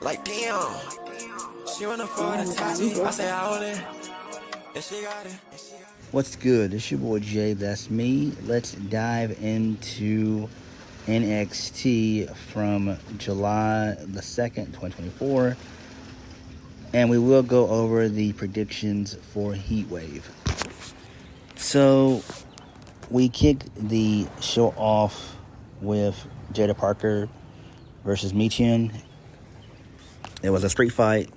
Like damn, she wanna afford to touch me. I say I want it, and she got it. What's good? It's your boy Jay, that's me. Let's dive into NXT from July the 2nd, 2024. And we will go over the predictions for Heatwave. So, we kicked the show off with Jada Parker versus Michin. It was a street fight.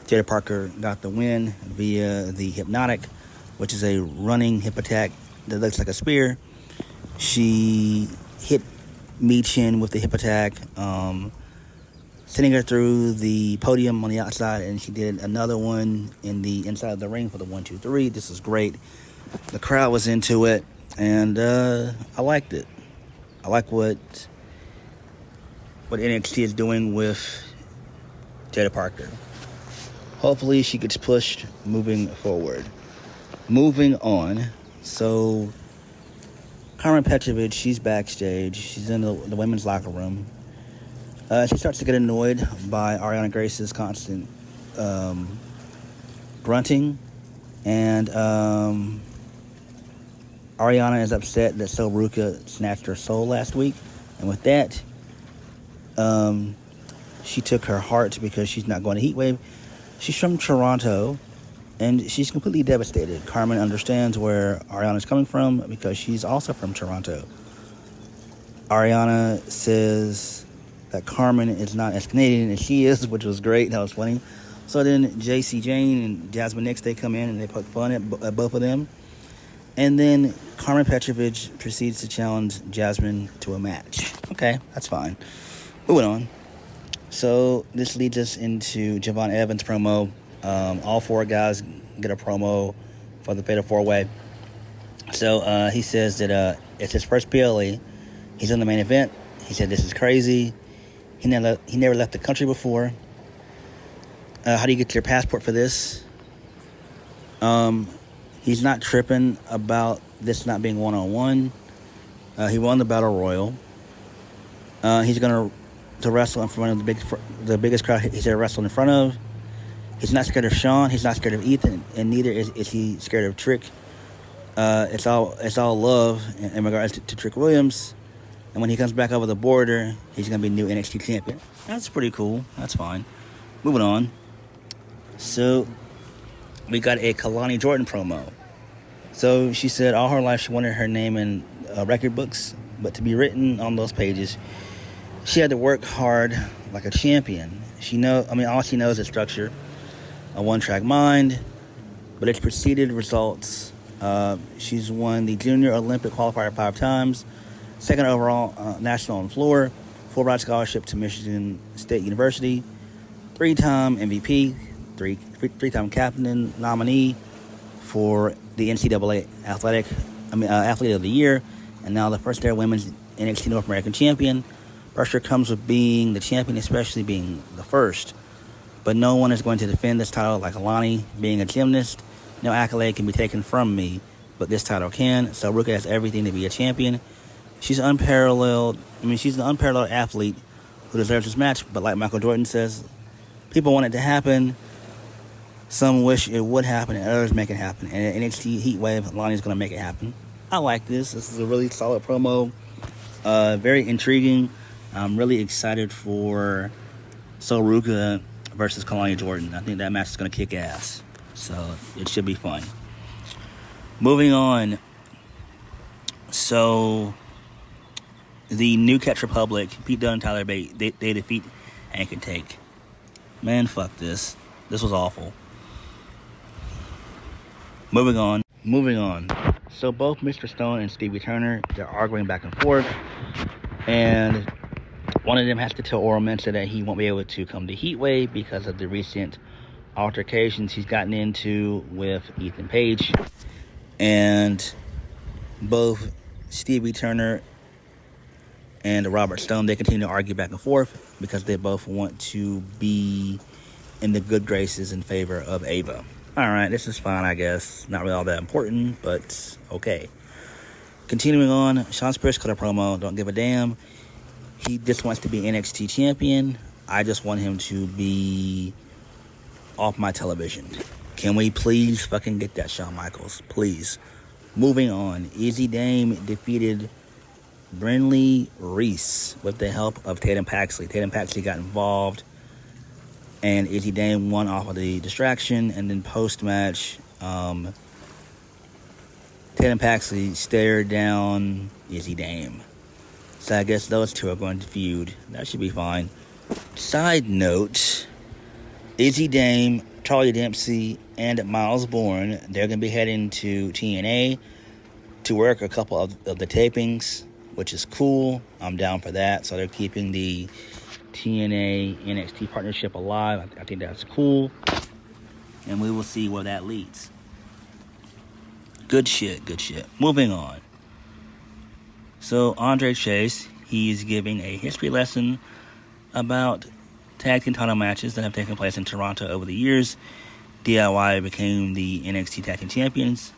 Jada Parker got the win via the Hypnotic, which is a running hip attack that looks like a spear. She hit Michin with the hip attack, sending her through the podium on the outside, and she did another one in the inside of the ring for the 1-2-3. This is great. The crowd was into it, and I liked it. I like what NXT is doing with Jada Parker. Hopefully she gets pushed moving forward. Moving on. So, Carmen Petrovic, she's backstage. She's in the women's locker room. She starts to get annoyed by Ariana Grace's constant grunting. And Ariana is upset that Ruka snatched her soul last week. And with that, she took her heart because she's not going to Heatwave. She's from Toronto, and she's completely devastated. Carmen understands where Ariana's coming from because she's also from Toronto. Ariana says that Carmen is not as Canadian as she is, which was great. That was funny. So then JC Jane and Jasmine Nix, they come in and they poke fun at both of them. And then Carmen Petrovic proceeds to challenge Jasmine to a match. Okay, that's fine. Moving on. So this leads us into Javon Evans' promo. All four guys get a promo for the Fatal 4-Way. So he says that it's his first PLE. He's in the main event. He said this is crazy. He never left the country before. How do you get your passport for this? He's not tripping about this not being one-on-one. He won the Battle Royal. He's going to wrestle in front of the biggest crowd he's ever wrestled in front of. He's not scared of Sean. He's not scared of Ethan, and neither is he scared of Trick. It's all love in regards to Trick Williams. And when he comes back over the border, he's going to be new NXT champion. That's pretty cool. That's fine. Moving on. So we got a Kalani Jordan promo. So she said all her life she wanted her name in record books, but to be written on those pages, she had to work hard like a champion. All she knows is structure, a one-track mind, but it's preceded results. She's won the Junior Olympic qualifier 5 times, second overall national on floor, full ride scholarship to Michigan State University, 3-time MVP, three-time captain nominee for the NCAA Athlete of the Year, and now the first ever women's NXT North American champion. Pressure comes with being the champion, especially being the first. But no one is going to defend this title like Alani. Being a gymnast, no accolade can be taken from me, but this title can. So Ruka has everything to be a champion. She's unparalleled. She's an unparalleled athlete who deserves this match. But like Michael Jordan says, people want it to happen. Some wish it would happen, and others make it happen. And at NXT Heatwave, Alani is going to make it happen. I like this. This is a really solid promo. Very intriguing. I'm really excited for Ruka versus Kalani Jordan. I think that match is going to kick ass. So it should be fun. Moving on. So the New Catch Republic, Pete Dunne and Tyler Bate, they defeat Hank and Take. Man, fuck this. This was awful. Moving on. So both Mr. Stone and Stevie Turner, they're arguing back and forth. And one of them has to tell Oral Mensa that he won't be able to come to Heatwave because of the recent altercations he's gotten into with Ethan Page. And both Stevie Turner and Robert Stone, they continue to argue back and forth because they both want to be in the good graces in favor of Ava. Alright, this is fine, I guess. Not really all that important, but okay. Continuing on, Sean Spears cut a promo, don't give a damn. He just wants to be NXT champion. I just want him to be off my television. Can we please fucking get that, Shawn Michaels? Please. Moving on. Easy Dame defeated Brinley Reese with the help of Tatum Paxley. Tatum Paxley got involved, and Easy Dame won off of the distraction. And then post-match, Tatum Paxley stared down Easy Dame. So I guess those two are going to feud. That should be fine. Side note, Easy Dame, Charlie Dempsey, and Miles Bourne, they're going to be heading to TNA to work a couple of the tapings, which is cool. I'm down for that. So they're keeping the TNA NXT partnership alive. I think that's cool. And we will see where that leads. Good shit, good shit. Moving on. So Andre Chase, he's giving a history lesson about tag team title matches that have taken place in Toronto over the years. DIY became the NXT Tag Team Champions.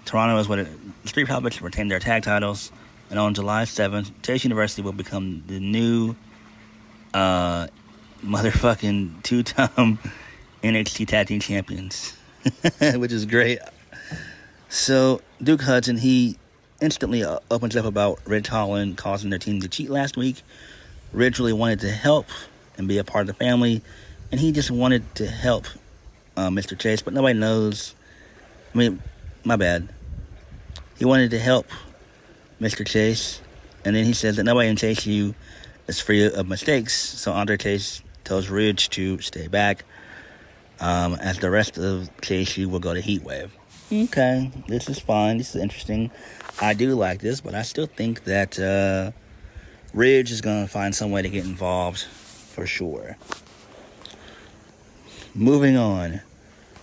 Toronto is where the Street Profits retained their tag titles. And on July 7th, Chase University will become the new motherfucking two-time NXT Tag Team Champions. Which is great. So Duke Hudson, he instantly opens up about Ridge Holland causing their team to cheat last week. Ridge really wanted to help and be a part of the family, and he just wanted to help Mr. Chase, but nobody knows. I mean, my bad. He wanted to help Mr. Chase, and then he says that nobody in Chase U is free of mistakes, so Andre Chase tells Ridge to stay back, as the rest of Chase U will go to Heatwave. Okay, this is fine. This is interesting. I do like this, but I still think that Ridge is going to find some way to get involved for sure. Moving on.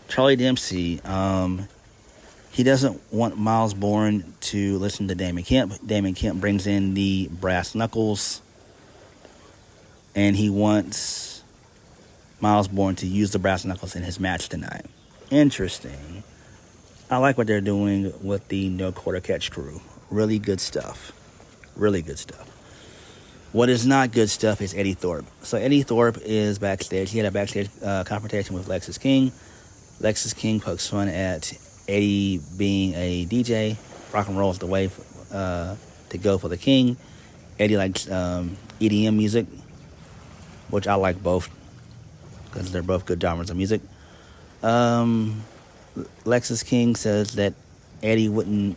Charlie Dempsey, he doesn't want Miles Bourne to listen to Damon Kemp. Damon Kemp brings in the brass knuckles, and he wants Miles Bourne to use the brass knuckles in his match tonight. Interesting. I like what they're doing with the No Quarter Catch crew. Really good stuff. Really good stuff. What is not good stuff is Eddie Thorpe. So Eddie Thorpe is backstage. He had a backstage confrontation with Lexis King. Lexis King pokes fun at Eddie being a DJ. Rock and roll is the way to go for the King. Eddie likes EDM music, which I like both because they're both good genres of music. Lexis King says that Eddie wouldn't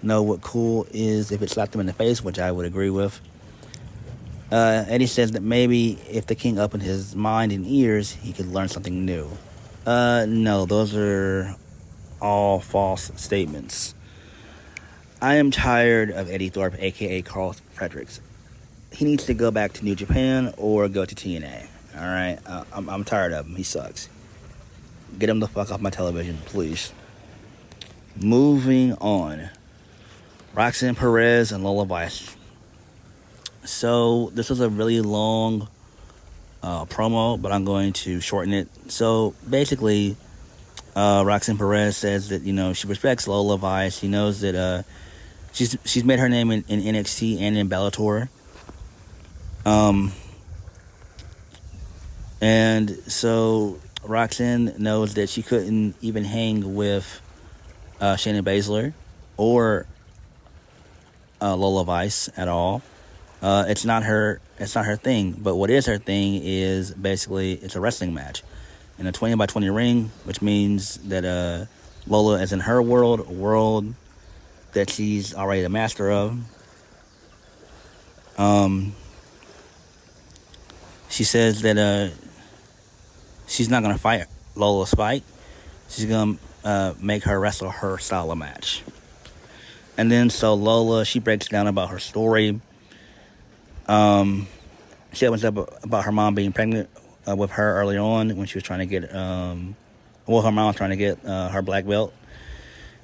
know what cool is if it slapped him in the face, which I would agree with. Eddie says that maybe if the King opened his mind and ears, he could learn something new. No, those are all false statements. I am tired of Eddie Thorpe, a.k.a. Carl Fredericks. He needs to go back to New Japan or go to TNA. All right? I'm tired of him. He sucks. Get him the fuck off my television, please. Moving on. Roxanne Perez and Lola Vice. So, this was a really long promo, but I'm going to shorten it. So, basically, Roxanne Perez says that, she respects Lola Vice. She knows that she's made her name in NXT and in Bellator. And so Roxanne knows that she couldn't even hang with Shayna Baszler or Lola Vice at all. It's not her thing. But what is her thing is basically it's a wrestling match in a 20-by-20 ring, which means that Lola is in her world, a world that she's already the master of. She says that she's not gonna fight Lola's fight. She's gonna make her wrestle her style of match. And then so Lola, she breaks down about her story. She opens up about her mom being pregnant with her early on when she was trying to get, her mom was trying to get her black belt.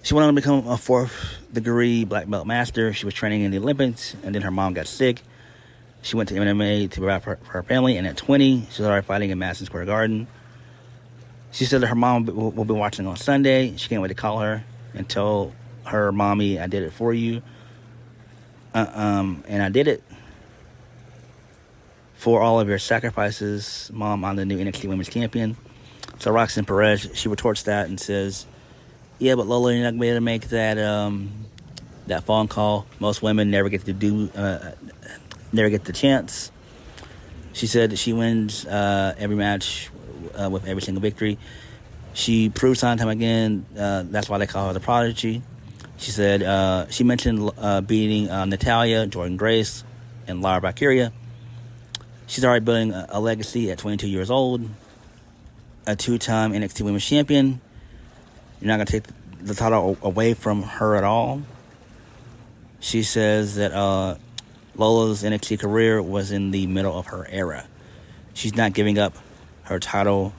She went on to become a 4th-degree black belt master. She was training in the Olympics, and then her mom got sick. She went to MMA to provide for her family, and at 20, she started fighting in Madison Square Garden. She said that her mom will be watching on Sunday. She can't wait to call her and tell her mommy, I did it for you. And I did it for all of your sacrifices, Mom. I'm the new NXT Women's Champion. So Roxanne Perez, she retorts that and says, yeah, but Lola, you're not going to be able to make that phone call. Most women never get the chance. She said that she wins every match with every single victory. She proves time and time again. That's why they call her the Prodigy. She said she mentioned beating Natalya, Jordan Grace, and Lara Valkyria. She's already building a legacy at 22 years old. A 2-time NXT Women's Champion. You're not going to take the title away from her at all. She says that Lola's NXT career was in the middle of her era. She's not giving up her title,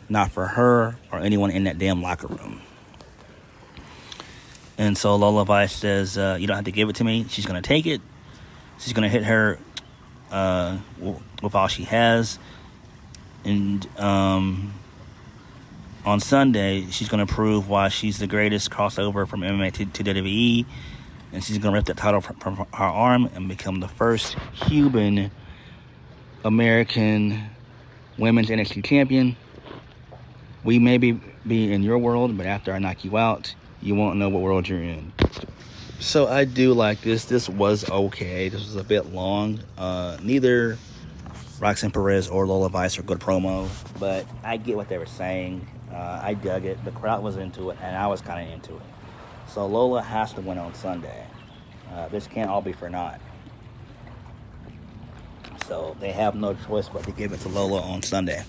not for her or anyone in that damn locker room. And so Lola Vice says, you don't have to give it to me. She's going to take it. She's going to hit her with all she has. And on Sunday, she's going to prove why she's the greatest crossover from MMA to WWE. And she's going to rip that title from her arm and become the first Cuban American Women's NXT Champion. We may be in your world, but after I knock you out, you won't know what world you're in. So I do like this. This was okay. This was a bit long. Neither Roxanne Perez or Lola Vice are good promo, but I get what they were saying. I dug it. The crowd was into it, and I was kind of into it. So Lola has to win on Sunday. This can't all be for naught. So they have no choice but to give it to Lola on Sunday.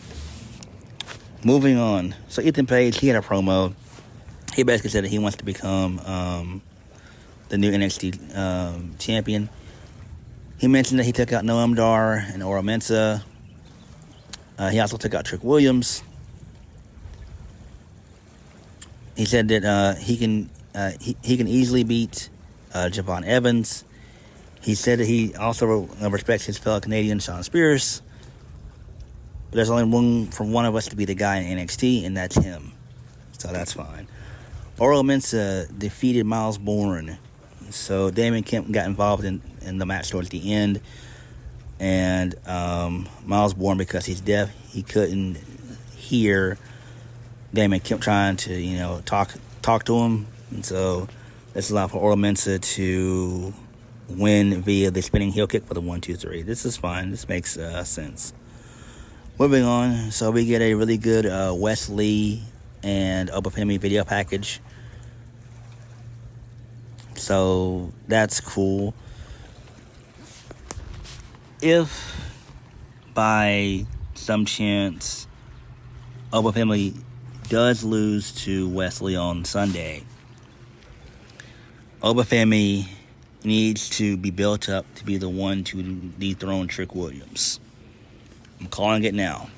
Moving on. So Ethan Page, he had a promo. He basically said that he wants to become the new NXT champion. He mentioned that he took out Noam Dar and Oro Mensah. He also took out Trick Williams. He said that he can easily beat Javon Evans. He said that he also respects his fellow Canadian Shawn Spears. But there's only room for one of us to be the guy in NXT, and that's him. So that's fine. Oro Mensah defeated Miles Bourne. So Damon Kemp got involved in the match towards the end. And Miles Bourne, because he's deaf, he couldn't hear Damon Kemp trying to, talk to him. And so this allowed for Oro Mensah to win via the spinning heel kick for the 1-2-3. This is fine. This makes sense. Moving on. So we get a really good Wes Lee and Obafemi video package. So that's cool. If by some chance Obafemi does lose to Wesley on Sunday, Obafemi needs to be built up to be the one to dethrone Trick Williams. I'm calling it now.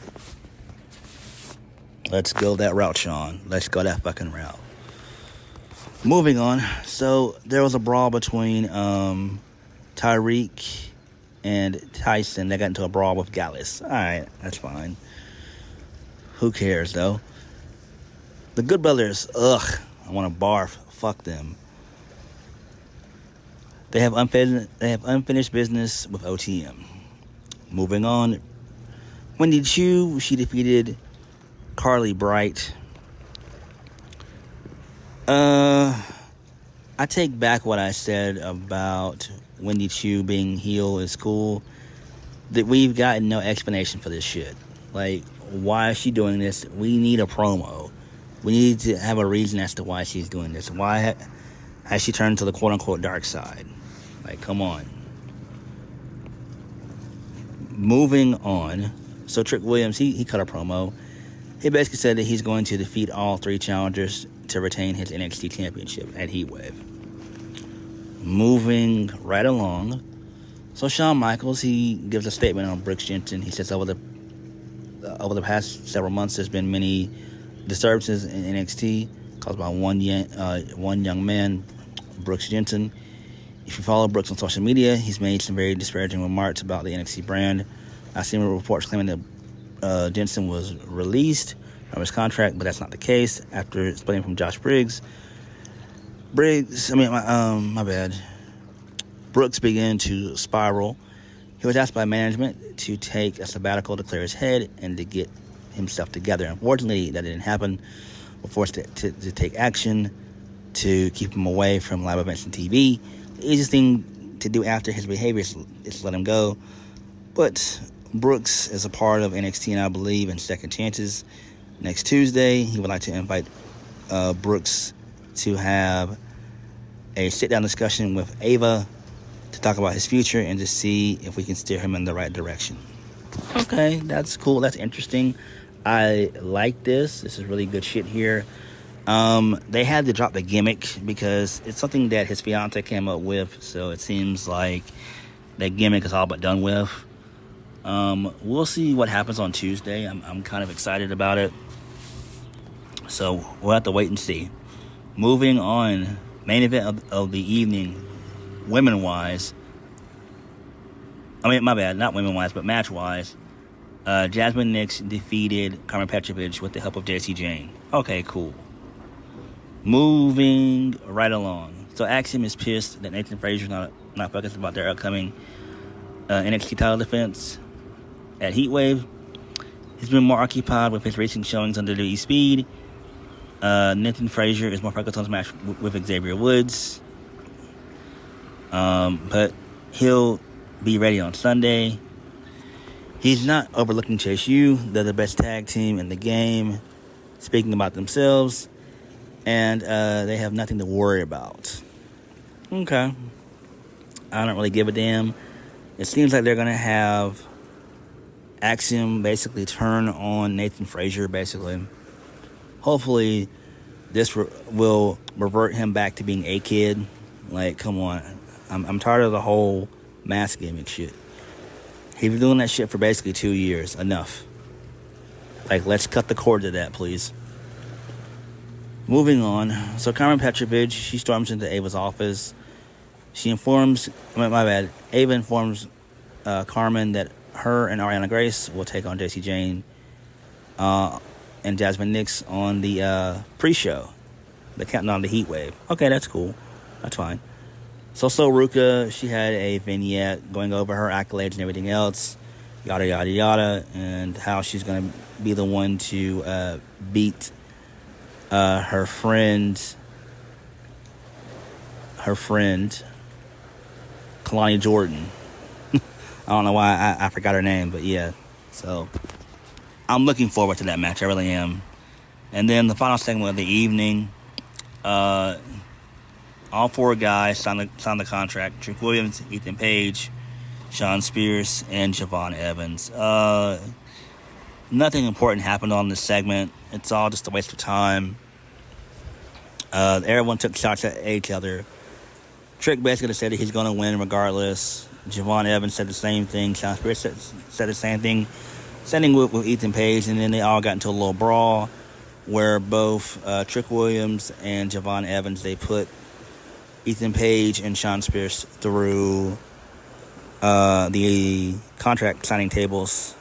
Let's go that route, Sean. Let's go that fucking route. Moving on. So there was a brawl between Tyreek and Tyson. They got into a brawl with Gallus. Alright, that's fine. Who cares, though? The Good Brothers, I want to barf. Fuck them. They have unfinished business with OTM. Moving on. Wendy Chu, she defeated Carly Bright. I take back what I said about Wendy Chu being heel is cool. That we've gotten no explanation for this shit. Like, why is she doing this? We need a promo. We need to have a reason as to why she's doing this. Why has she turned to the quote-unquote dark side? Like, come on. Moving on. So Trick Williams, he cut a promo. He basically said that he's going to defeat all 3 challengers to retain his NXT championship at Heatwave. Moving right along. So Shawn Michaels, he gives a statement on Brooks Jensen. He says over the past several months, there's been many disturbances in NXT caused by one young man, Brooks Jensen. If you follow Brooks on social media, he's made some very disparaging remarks about the NXT brand. I've seen reports claiming that Jensen was released from his contract, but that's not the case. After splitting from Josh Briggs, my bad. Brooks began to spiral, He was asked by management to take a sabbatical to clear his head and to get himself together. Unfortunately, that didn't happen. We're forced to take action to keep him away from live events and TV. The easiest thing to do after his behavior is let him go. But Brooks is a part of NXT, and I believe in Second Chances. Next Tuesday, he would like to invite Brooks to have a sit-down discussion with Ava to talk about his future and to see if we can steer him in the right direction. Okay, that's cool. That's interesting. I like this. This is really good shit here. They had to drop the gimmick because it's something that his fiance came up with, so it seems like that gimmick is all but done with. We'll see what happens on Tuesday. I'm kind of excited about it. So we'll have to wait and see. Moving on, main event of the evening, women-wise. I mean, my bad, not women-wise, but match-wise. Jasmine Nix defeated Carmen Petrovich with the help of JC Jane. Okay, cool. Moving right along. So Axiom is pissed that Nathan Frazier's not focused about their upcoming NXT title defense at Heatwave. He's been more occupied with his racing showings under WWE Speed. Nathan Frazier is more focused on his match with Xavier Woods. But he'll be ready on Sunday. He's not overlooking Chase U. They're the best tag team in the game, speaking about themselves. And they have nothing to worry about. Okay. I don't really give a damn. It seems like they're going to have Axiom basically turn on Nathan Frazier, basically. Hopefully, this will revert him back to being a kid. Like, come on. I'm tired of the whole mask gimmick shit. He's been doing that shit for basically 2 years. Enough. Like, let's cut the cord to that, please. Moving on. So, Carmen Petrovich, she storms into Ava's office. She informs... Ava informs Carmen that her and Ariana Grace will take on JC Jane and Jasmine Nix on the pre-show. The countdown to Heatwave. Okay, that's cool. That's fine. So Ruka, she had a vignette going over her accolades and everything else. Yada, yada, yada. And how she's going to be the one to beat her friend, Kalani Jordan. I don't know why I forgot her name, but yeah. So, I'm looking forward to that match. I really am. And then the final segment of the evening, all four guys signed the contract. Trick Williams, Ethan Page, Sean Spears, and Javon Evans. Nothing important happened on this segment. It's all just a waste of time. Everyone took shots at each other. Trick basically said that he's going to win regardless. Javon Evans said the same thing. Sean Spears said the same thing. Same thing with Ethan Page. And then they all got into a little brawl where both Trick Williams and Javon Evans, they put Ethan Page and Sean Spears through the contract signing tables.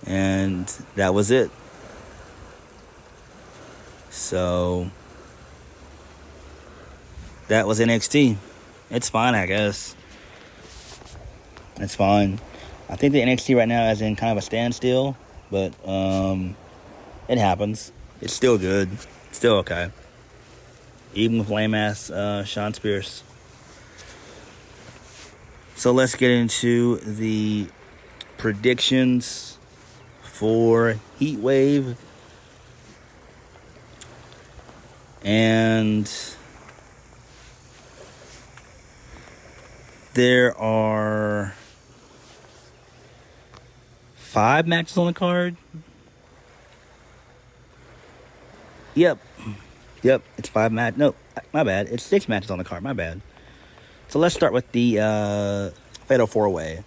And that was it. So that was NXT. It's fine, I guess. It's fine. I think the NXT right now is in kind of a standstill, but it happens. It's still good. It's still okay. Even with lame-ass Sean Spears. So let's get into the predictions for Heatwave. And there are 5 matches on the card. Yep, it's 5 matches. No, my bad. It's 6 matches on the card. My bad. So let's start with the Fatal 4-Way.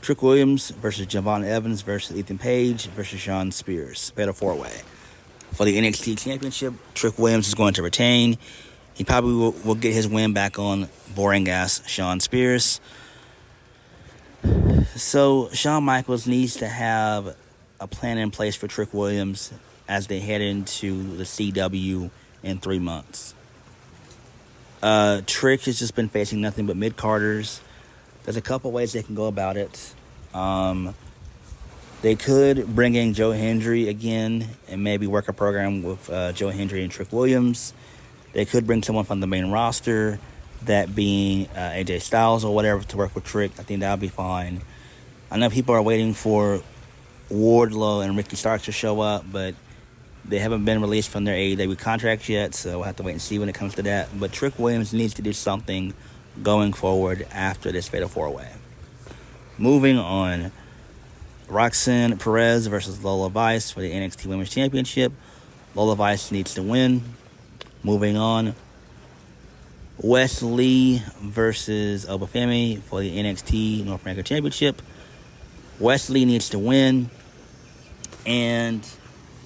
Trick Williams versus Javon Evans versus Ethan Page versus Sean Spears. Fatal 4-Way. For the NXT Championship, Trick Williams is going to retain. He probably will get his win back on boring-ass Sean Spears. So Shawn Michaels needs to have a plan in place for Trick Williams as they head into the CW in 3 months. Trick has just been facing nothing but mid-carders. There's a couple ways they can go about it. They could bring in Joe Hendry again and maybe work a program with Joe Hendry and Trick Williams. They could bring someone from the main roster, that being AJ Styles or whatever, to work with Trick. I think that would be fine. I know people are waiting for Wardlow and Ricky Starks to show up, but they haven't been released from their AEW contracts yet, so we'll have to wait and see when it comes to that. But Trick Williams needs to do something going forward after this Fatal 4-Way. Moving on. Roxanne Perez versus Lola Vice for the NXT Women's Championship. Lola Vice needs to win. Moving on. Wes Lee versus Obafemi for the NXT North American Championship. Wes Lee needs to win. And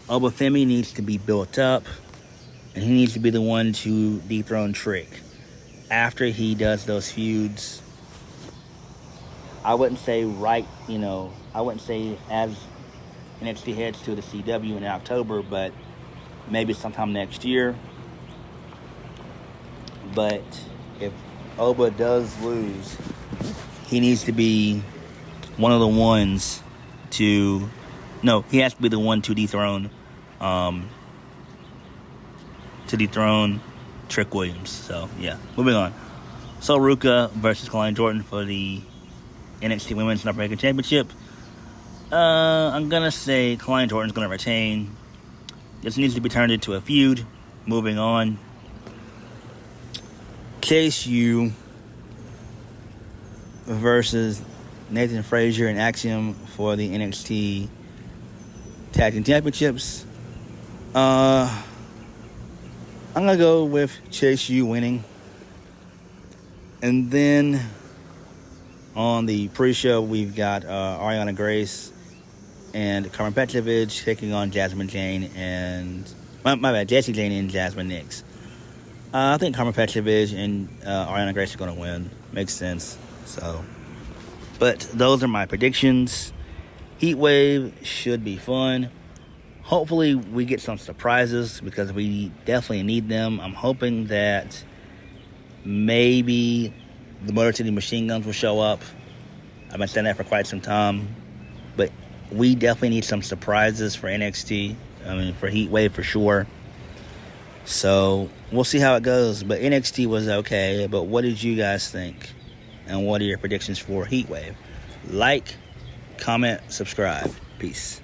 Obafemi needs to be built up. And he needs to be the one to dethrone Trick. After he does those feuds, I wouldn't say I wouldn't say as NXT heads to the CW in October, but maybe sometime next year. But if Oba does lose, he needs to be one of the ones to... No, he has to be the one to dethrone Trick Williams. So, yeah. Moving on. So, Ruka versus Colleen Jordan for the NXT Women's North American Championship. I'm going to say Colleen Jordan's going to retain. This needs to be turned into a feud. Moving on. Case U versus Nathan Frazier and Axiom for the NXT Tag Team Championships. I'm going to go with Chase U winning. And then on the pre-show, we've got Ariana Grace and Carmen Petrovich taking on Jasmine Jane and... My bad, Jessie Jane and Jasmine Nix. I think Carmen Petrovich and Ariana Grace are going to win. Makes sense. So, but those are my predictions. Heatwave should be fun. Hopefully we get some surprises because we definitely need them. I'm hoping that maybe the Motor City Machine Guns will show up. I've been saying that for quite some time. But we definitely need some surprises for NXT. For Heatwave for sure. So, we'll see how it goes. But NXT was okay. But what did you guys think? And what are your predictions for Heatwave? Like, comment, subscribe. Peace.